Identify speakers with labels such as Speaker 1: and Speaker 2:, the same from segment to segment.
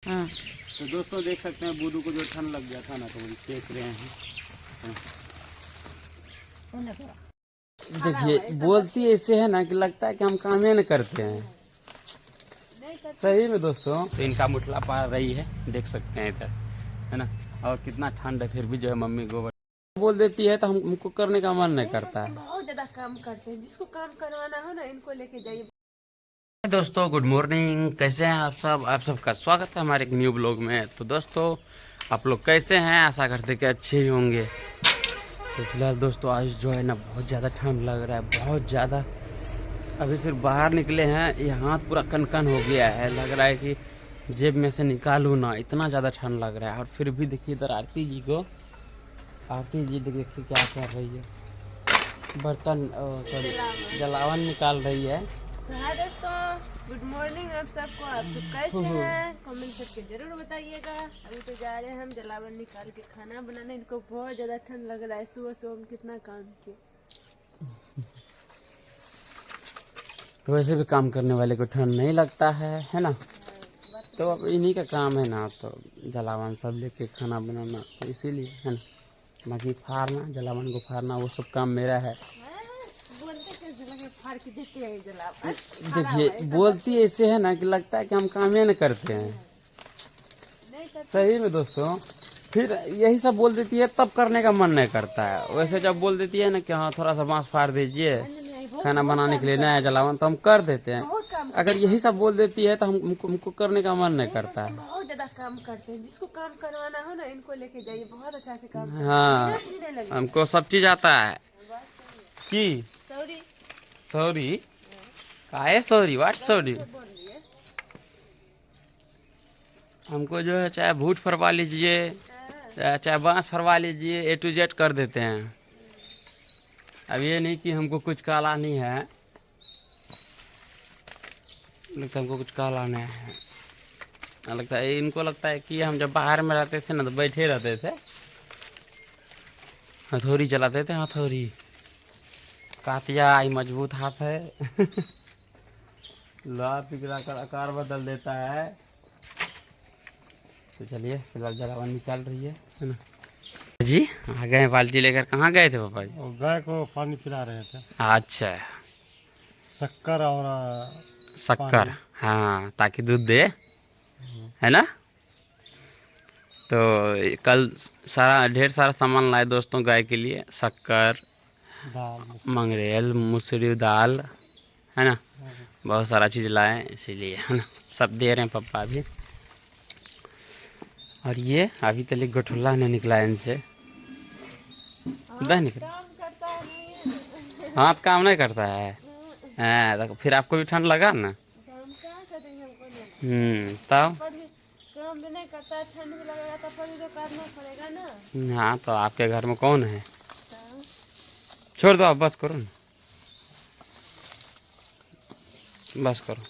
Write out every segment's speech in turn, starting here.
Speaker 1: हाँ।
Speaker 2: तो दोस्तों देख सकते हैं बूदू को जो ठंड लग गया था ना, तो वही सेक रहे हैं। देखिए बोलती ऐसे है ना कि लगता है कि हम काम ही न करते हैं। सही में दोस्तों, तो इनका मुठला पार रही है, देख सकते हैं इधर, है ना। और कितना ठंड है फिर भी जो है मम्मी गोबर बोल देती है तो हमको करने का मन नहीं करता है।
Speaker 1: बहुत ज्यादा काम करते हैं, जिसको काम करवाना हो ना इनको लेके जाइए।
Speaker 2: दोस्तों गुड मॉर्निंग, कैसे हैं आप सब? आप सबका स्वागत है हमारे एक न्यू ब्लॉग में। तो दोस्तों आप लोग कैसे हैं? आशा करते कि अच्छे ही होंगे। तो फिलहाल दोस्तों आज जो है ना बहुत ज़्यादा ठंड लग रहा है, बहुत ज़्यादा। अभी सिर्फ बाहर निकले हैं, ये हाथ पूरा कनकन हो गया है, लग रहा है कि जेब में से निकालूँ ना, इतना ज़्यादा ठंड लग रहा है। और फिर भी देखिए इधर आरती जी को, आरती जी देखिए क्या कर रही है, बर्तन सॉरी जलावन निकाल रही है।
Speaker 1: तो हाय दोस्तों, गुड मॉर्निंग आप सबको। आप सब कैसे हैं? कमेंट करके जरूर बताइएगा। अभी तो जा रहे हैं हम जलावन निकाल के खाना बनाने। इनको बहुत ज्यादा ठंड लग रहा है, सुबह सुबह हम कितना काम किए।
Speaker 2: वैसे भी काम करने वाले को ठंड नहीं लगता है ना। तो अब इन्हीं का काम है ना, तो जलावन सब लेके खाना बनाना, तो इसीलिए है ना। बाकी फाड़ना, जलावन को फाड़ना, वो सब काम मेरा है।
Speaker 1: बोलते कैसे लगे, फाड़ के देते हैं जलावन।
Speaker 2: देखिए बोलती ऐसे है ना कि लगता है कि हम काम ही न करते हैं।
Speaker 1: नहीं करते।
Speaker 2: सही में दोस्तों, फिर यही सब बोल देती है तब करने का मन नहीं करता है। वैसे जब बोल देती है ना कि हाँ थोड़ा सा बांस फाड़ दीजिए खाना बनाने के लिए नया जलावन, तो हम कर देते हैं। अगर यही सब बोल देती है तो हमको करने का मन नहीं करता है।
Speaker 1: बहुत ज्यादा काम करते हैं, जिसको काम करवाना हो ना इनको लेके जाइए, बहुत अच्छा से काम करते हैं।
Speaker 2: हाँ,
Speaker 1: मेहनत भी नहीं लगेगी।
Speaker 2: हमको सब चीज आता है कि
Speaker 1: सॉरी
Speaker 2: सॉरी काहे सॉरी, व्हाट सॉरी।
Speaker 1: बोल रही है।
Speaker 2: हमको जो है चाहे भूट फरवा लीजिए, चाहे बांस फरवा लीजिए, A to Z कर देते हैं। अब ये नहीं कि हमको कुछ काला नहीं है, लगता है हमको कुछ काला नहीं है। लगता है इनको लगता है कि हम जब बाहर में रहते थे ना तो बैठे रहते थे, हथौड़ी चलाते थे, हथौड़ी कातिया आई मजबूत हाथ है। लोहा पिघला कर आकार बदल देता है। तो चलिए फिलहाल जलावन निकाल रही है ना। जी आ गए बाल्टी लेकर। कहाँ गए थे पापा जी?
Speaker 3: गाय को पानी पिला रहे थे।
Speaker 2: अच्छा,
Speaker 3: शक्कर और
Speaker 2: शक्कर, हाँ, ताकि दूध दे, है ना। तो कल सारा ढेर सारा सामान लाए दोस्तों गाय के लिए, शक्कर,
Speaker 3: दाल,
Speaker 2: मंगरेल, मसूरी दाल, है ना, बहुत सारा चीज़ लाए, इसीलिए है ना। सब दे रहे हैं पापा अभी। और ये अभी तक गठुल्ला नहीं निकला है इनसे, नहीं निकला।
Speaker 1: काम करता है नहीं।
Speaker 2: हाथ काम नहीं करता है। हाँ, तो फिर आपको भी ठंड लगा ना।
Speaker 1: काम क्या करेंगे, हमको नहीं।
Speaker 2: तब
Speaker 1: पर भी काम भी नहीं करता है, ठंड भी लगेगा तो पर भी तो करना पड़ेगा ना।
Speaker 2: हाँ, तो आपके घर में कौन है?
Speaker 1: तो
Speaker 2: छोड़ दो आप, बस करो ना, बस करो,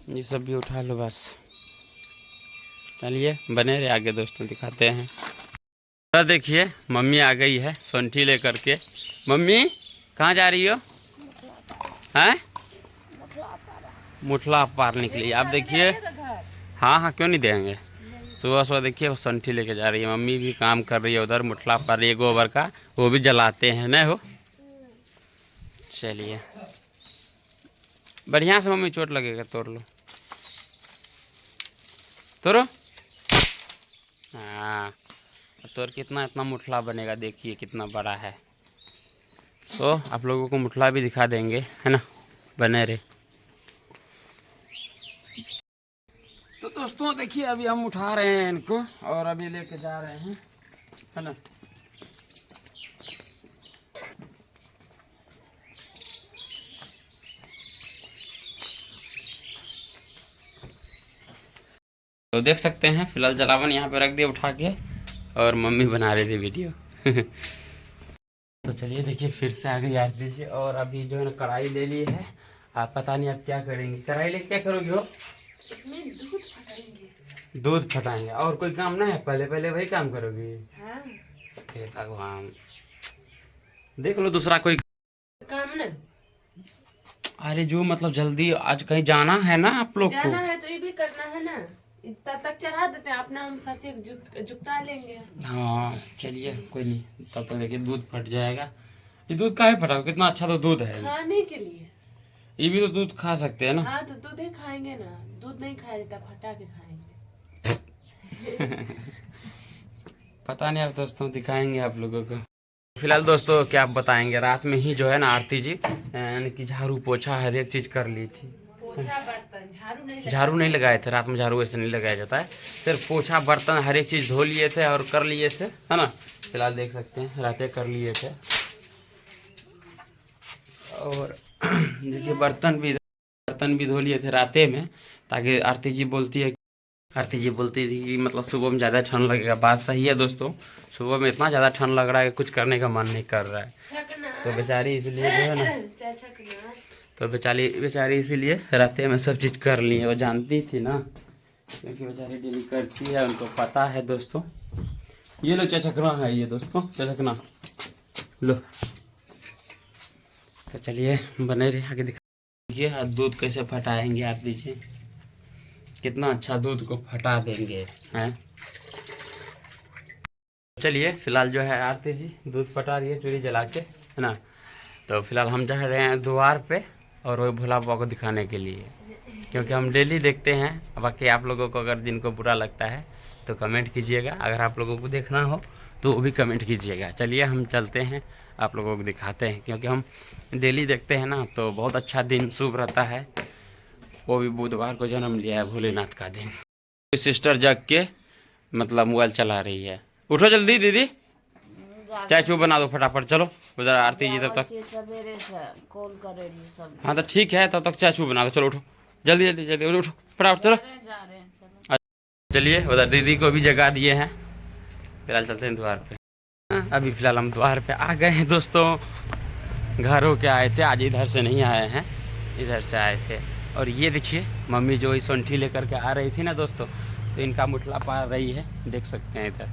Speaker 2: ये सब भी उठा लो बस। चलिए बने रहे आगे दोस्तों, दिखाते हैं। तो देखिए मम्मी आ गई है सोंठी लेकर के। मम्मी कहाँ जा रही हो? हैं? मुठला पार निकली। आप देखिए, हाँ हाँ क्यों नहीं देंगे। सुबह सुबह देखिए वो सोंठी लेके जा रही है। मम्मी भी काम कर रही है उधर, मुठला पार रही है गोबर का, वो भी जलाते हैं नहीं हो। चलिए बढ़िया से मम्मी, चोट लगेगा, तोड़ लो, तोड़ो। हाँ, तोड़ कितना इतना मुठला बनेगा, देखिए कितना बड़ा है। तो आप लोगों को मुठला भी दिखा देंगे, है ना, बने रहे। तो दोस्तों देखिए अभी हम उठा रहे हैं इनको और अभी लेके जा रहे हैं, है ना। तो देख सकते हैं फिलहाल जलावन यहाँ पे रख दिया उठा के, और मम्मी बना रही थी वीडियो। तो चलिए देखिए फिर से आगे याद दीजिए। और अभी जो है ना कढ़ाई ले ली है। आप पता नहीं आप क्या करेंगे, कढ़ाई लेके क्या करोगे हो?
Speaker 1: इसमें दूध फटाएंगे।
Speaker 2: दूध फटाएंगे, और कोई काम ना है? पहले पहले वही काम करोगे?
Speaker 1: हाँ।
Speaker 2: हे भगवान, देख लो दूसरा कोई
Speaker 1: काम ना।
Speaker 2: अरे जो मतलब जल्दी आज कहीं जाना है ना आप लोग को।
Speaker 1: जाना है तो ये भी करना है ना, तब तक चढ़ा देते हैं, अपना हम सच्चे जुकता लेंगे।
Speaker 2: हाँ चलिए कोई नहीं, तब तक देखिए दूध फट जाएगा। ये दूध काहे फटा, कितना अच्छा तो दूध है।
Speaker 1: खाने के लिए।
Speaker 2: ये भी तो दूध खा सकते हैं ना।
Speaker 1: हाँ तो दूध ही खाएंगे ना, दूध नहीं खाया जाता, फटा के खाएंगे।
Speaker 2: पता नहीं, अब दोस्तों दिखाएंगे आप लोगों को। फिलहाल दोस्तों क्या आप बताएंगे, रात में ही जो है ना आरती जी यानी कि झाड़ू पोछा हर एक चीज कर ली थी।
Speaker 1: पोछा बर्तन
Speaker 2: झाड़ू नहीं लगाए थे रात में, झाड़ू ऐसे नहीं लगाया जाता है, सिर्फ पोछा बर्तन हर एक चीज धो लिए थे और कर लिए थे, है ना। फिलहाल देख सकते हैं रातें कर लिए थे। और देखिए बर्तन भी धो लिए थे राते में, ताकि आरती जी बोलती थी कि मतलब सुबह में ज़्यादा ठंड लगेगा। बात सही है दोस्तों, सुबह में इतना ज़्यादा ठंड लग रहा है कि कुछ करने का मन नहीं कर रहा है। तो बेचारी इसलिए जो है ना, तो बेचारी इसीलिए राते में सब चीज़ कर ली है। वो जानती थी ना, क्योंकि बेचारी डेली करती है, उनको पता है दोस्तों। ये लो चचकना है ये दोस्तों, चचकना लो। तो चलिए बने रहे, आगे दिखाइए दूध कैसे फटाएंगे आरती जी, कितना अच्छा दूध को फटा देंगे हैं। चलिए फिलहाल जो है आरती जी दूध फटा रही है चूल्ही जला के, है ना। तो फिलहाल हम जा रहे हैं द्वार पे, और वही भोला बाबा को दिखाने के लिए, क्योंकि हम डेली देखते हैं। बाकी आप लोगों को अगर जिनको बुरा लगता है तो कमेंट कीजिएगा, अगर आप लोगों को देखना हो तो वो भी कमेंट कीजिएगा। चलिए हम चलते हैं, आप लोगों को दिखाते हैं, क्योंकि हम डेली देखते हैं ना, तो बहुत अच्छा दिन शुभ रहता है। वो भी बुधवार को जन्म लिया है भोलेनाथ का दिन। सिस्टर जग के मतलब मोबाइल चला रही है। उठो जल्दी दीदी, चाय चू बना दो फटाफट, चलो उधर आरती जी तब तक। हाँ तो ठीक है, तब तक चाय चू बना दो, चलो उठो जल्दी जल्दी जल्दी उठो फटाफट चलो। चलिए उधर दीदी को भी जगा दिए हैं। फिलहाल चलते हैं द्वार पे। अभी फिलहाल हम द्वार पे आ गए हैं दोस्तों। घर होके आए थे, आज इधर से नहीं आए हैं, इधर से आए थे। और ये देखिए मम्मी जो सोंठी लेकर के आ रही थी ना दोस्तों, तो इनका मुठला पार रही है, देख सकते हैं इधर,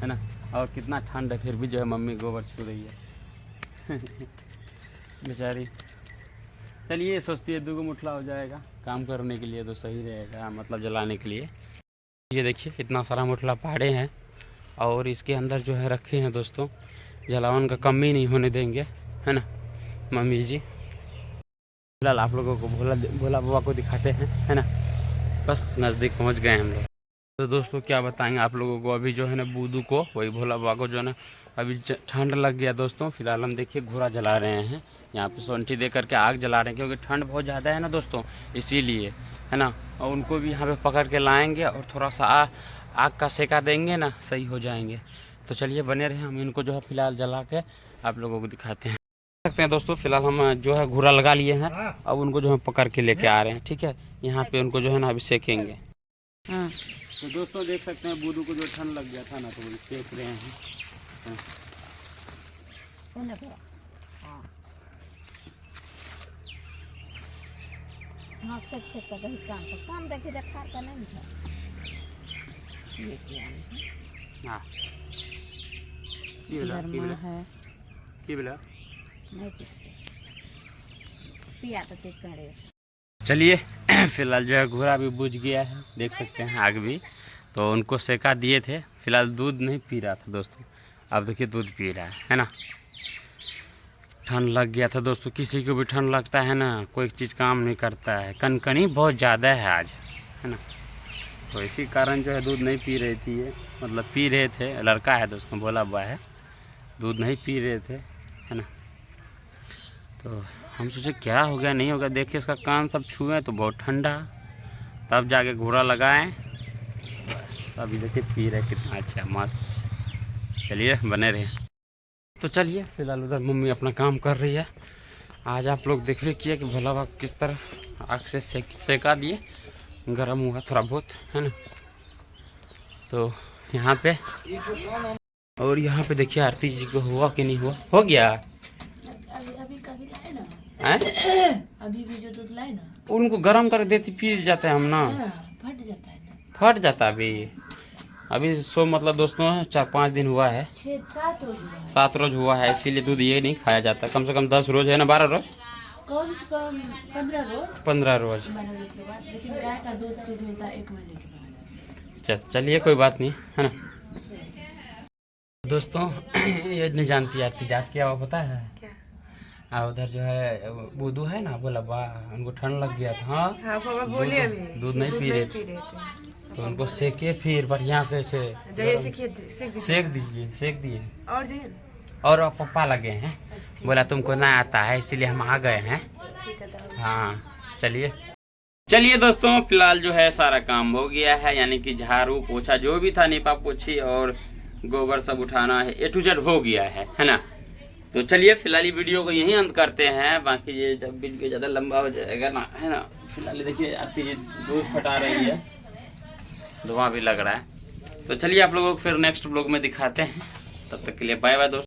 Speaker 2: है ना। और कितना ठंड है, फिर भी जो है मम्मी गोबर छू रही है बेचारी। चलिए सोचती है 2 मुठला हो जाएगा काम करने के लिए, तो सही रहेगा, मतलब जलाने के लिए। ये देखिए इतना सारा मुठला पाड़े हैं, और इसके अंदर जो है रखे हैं दोस्तों, जलावन का कमी नहीं होने देंगे, है ना मम्मी जी। फिलहाल आप लोगों को भोला बाबा को दिखाते हैं, है ना। बस नज़दीक पहुंच गए हम लोग। तो दोस्तों क्या बताएंगे आप लोगों को, अभी जो है ना बूदू को, वही भोला बाबा को जो है ना अभी ठंड लग गया दोस्तों। फिलहाल हम देखिए घोड़ा जला रहे हैं, यहाँ पे सोंठी दे करके आग जला रहे हैं, क्योंकि ठंड बहुत ज़्यादा है ना दोस्तों, इसीलिए, है ना। और उनको भी यहाँ पे पकड़ के लाएंगे और थोड़ा सा आग का सेका देंगे ना, सही हो जाएंगे। तो चलिए बने रहे, हम इनको जो है फिलहाल जला के आप लोगों को दिखाते हैं। सकते हैं दोस्तों, फिलहाल हम जो है घोड़ा लगा लिए हैं, अब उनको जो है पकड़ के लेके आ रहे हैं, ठीक है। यहाँ पे उनको जो है ना अभी सेकेंगे। तो दोस्तों देख सकते हैं बूदू को जो ठंड लग गया था ना, तो वो सेक रहे हैं। चलिए फिलहाल जो है घोड़ा भी बुझ गया है, देख सकते हैं आग भी। तो उनको सेका दिए थे, फिलहाल दूध नहीं पी रहा था दोस्तों, अब देखिए दूध पी रहा है ना। ठंड लग गया था दोस्तों, किसी को भी ठंड लगता है ना, कोई चीज़ काम नहीं करता है, कनकनी बहुत ज़्यादा है आज, है ना। तो इसी कारण जो है दूध नहीं पी रही थी ये, मतलब पी रहे थे, लड़का है दोस्तों, भोला बाबा है, दूध नहीं पी रहे थे, है ना। तो हम सोचे क्या हो गया नहीं होगा, देखिए इसका कान सब छुए तो बहुत ठंडा, तब जाके घोड़ा लगाएं। बस अभी देखिए पी रहे, कितना अच्छा मस्त। चलिए बने रहे। तो चलिए फिलहाल उधर मम्मी अपना काम कर रही है। आज आप लोग देख रहे किए कि भोला बाबा किस तरह आग से सेका दिए, गर्म हुआ थोड़ा बहुत, है ना। तो यहाँ पे, और यहाँ पे देखिए आरती जी को हुआ कि नहीं हुआ, हो गया
Speaker 1: अभी भी जो दूध लाए ना,
Speaker 2: उनको गर्म कर देती पी जाते हैं हम ना,
Speaker 1: फट जाता है ना,
Speaker 2: फट जाता अभी सो मतलब दोस्तों 4-5 दिन हुआ है,
Speaker 1: 6-7 रोज
Speaker 2: 7 रोज हुआ है, इसीलिए दूध ये नहीं खाया जाता। कम से कम 10 रोज है ना, 12 रोज
Speaker 1: कम से कम 15 रोज
Speaker 2: 15 रोज।
Speaker 1: 12 रोज के बाद, लेकिन गाय का दूध शुद्ध होता है 1 महीने के बाद।
Speaker 2: चलिए कोई बात नहीं है ना दोस्तों। ये नहीं जानती आरती जात क्या हुआ पता है?
Speaker 1: क्या?
Speaker 2: उधर जो है बुद्धू है ना, बोला वाह उनको ठंड लग गया था। हाँ
Speaker 1: हाँ पापा बोले अभी
Speaker 2: दूध नहीं पी रहे थे,
Speaker 1: थे।
Speaker 2: तो उनको सेके फिर बढ़िया से
Speaker 1: जाइए सेक दीजिए।
Speaker 2: सेक दिए
Speaker 1: और जाइए।
Speaker 2: और पप्पा लगे हैं, बोला तुमको ना आता है इसीलिए हम आ गए हैं।
Speaker 1: ठीक है तो
Speaker 2: हाँ चलिए दोस्तों, फिलहाल जो है सारा काम हो गया है, यानी कि झाड़ू पोछा जो भी था, नीपा पोछी और गोबर सब उठाना है, A to Z हो गया है ना। तो चलिए फिलहाल ये वीडियो को यहीं अंत करते हैं, बाकी ये जब वीडियो ज़्यादा लंबा हो जाएगा ना, है ना। फिलहाल देखिए आरती जी दूध फटा रही है, धुआं भी लग रहा है। तो चलिए आप लोगों को फिर नेक्स्ट ब्लॉग में दिखाते हैं, तब तक के लिए बाय बाय दोस्तों।